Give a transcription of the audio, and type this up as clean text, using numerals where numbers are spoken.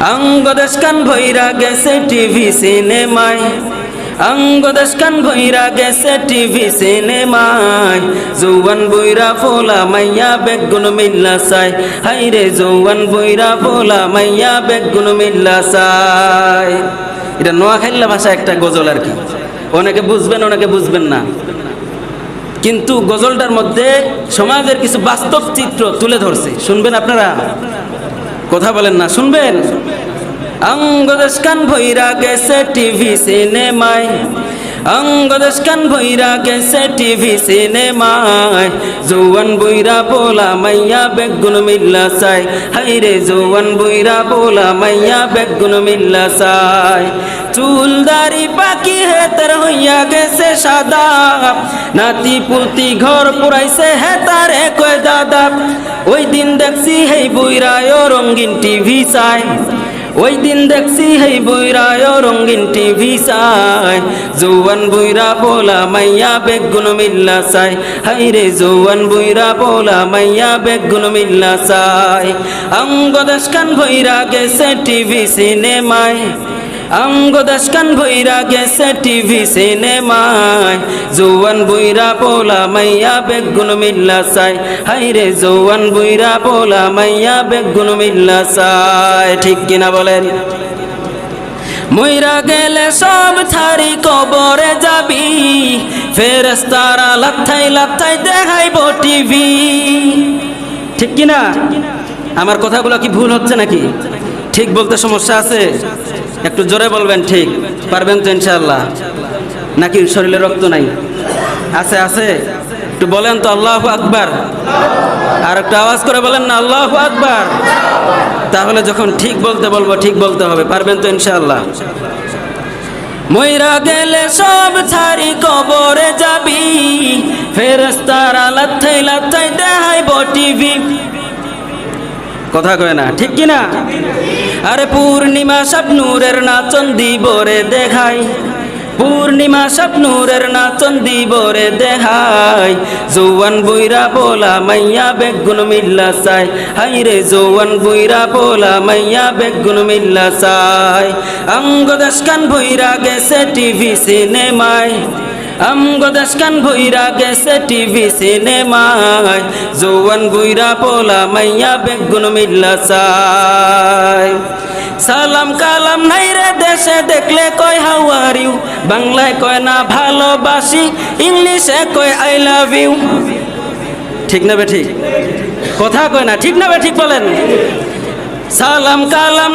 অঙ্গদেশ কান ভৈরা গেছে টিভি সিনেমায়, অঙ্গদেশ কান ভৈরা গেছে টিভি সিনেমায়। জৌয়ান বইরা ফোলা মাইয়া বেগুন মিল্লা চাই, হাইরে জৌয়ান বইরা ফোলা মাইয়া বেগুন মিল্লা চাই। এটা নোয়াখাইল্লা ভাষা একটা গজল আর কি, অনেকে বুঝবেন অনেকে বুঝবেন না, কিন্তু গজলটার মধ্যে সমাজের কিছু বাস্তব চিত্র তুলে ধরছে। শুনবেন আপনারা? কথা বলেন না, শুনবেন? অঙ্গদেশ কান ভৈরা গেছে টিভি সিনেমায়, অঙ্গদেশ কান ভৈরা গেছে টিভি সিনেমায়। জৌয়ান বইরা পোলা মাইয়া বেগুন মিল্লা চাই, হাইরে জৌয়ান বইরা পোলা মাইয়া বেগুন মিল্লা চাই। চুল দাড়ি পাকি হেতার হইয়া গেছে সাদা, নাতি পুতি ঘর পুরাইছে হেতারে কয় দাদা। ওই দিন দেখছি হেই বইরায় রঙিন টিভি চাই, ওই দিন দেখছি হেই বইরায় রঙিন টিভি চাই। জৌয়ান বইরা পোলা মাইয়া বেগুন মিল্লা চাই, হাইরে জৌয়ান বইরা পোলা মাইয়া বেগুন মিল্লা চাই। অঙ্গদেশ কান ভৈরা গেছে টিভি সিনেমায়, অঙ্গদেশ কান ভৈরা গেছে টিভি সিনেমায়। জৌয়ান বইরা পোলা মাইয়া বেগুন মিল্লা চাই, হাইরে জৌয়ান বইরা পোলা মাইয়া বেগুন মিল্লা চাই। ঠিক কিনা বলেন? মইরা গেলে সব ছাড়ি কবরে যাবি, ফেরেশতারা লাথাই লাথাই দেখাইব টিভি। ঠিক কিনা? আমার কথাগুলো কি ভুল হচ্ছে নাকি? ঠিক বলতে সমস্যা আছে? একটু জোরে বলবেন। ঠিক পারবেন তো ইনশাআল্লাহ? নাকি শরীরে রক্ত নাই? আছে আছে? একটু বলেন তো আল্লাহু আকবার। আর একটু আওয়াজ করে বলেন না আল্লাহু আকবার। তাহলে যখন ঠিক বলতে বলবো ঠিক বলতে হবে। পারবেন তো ইনশাআল্লাহ? মইরা গেলে সব ছাড়ি কবরে যাবি, ফেরেশতারা লাথাই লাথাই দেখাইব টিভি। কথা কয় না? ঠিক কিনা? আরে পূর্ণিমা সব নূরের নাচন দিবরে দেখাই, পূর্ণিমা সব নূরের নাচন দিবরে দেখাই। জৌয়ান বইরা পোলা মাইয়া বেগুন মিল্লা চাই, হাইরে জৌয়ান বইরা পোলা মাইয়া বেগুন মিল্লা চাই। অঙ্গদেশ কান ভৈরা গেছে টিভি সিনেমায়, অঙ্গদেশ কান ভৈরা গেছে টিভি সিনেমায়। জৌয়ান বইরা পোলা মাইয়া বেগুন মিল্লা চাই। সালাম কালাম নাই রে দেশে দেখলে কয় হাউ আর ইউ, বাংলায় কয় না ভালোবাসি, ইংলিশে কয় আই লাভ ইউ। ঠিক না বে ঠিক? কথা কয় না, ঠিক না বে ঠিক বলেন? সালাম কালাম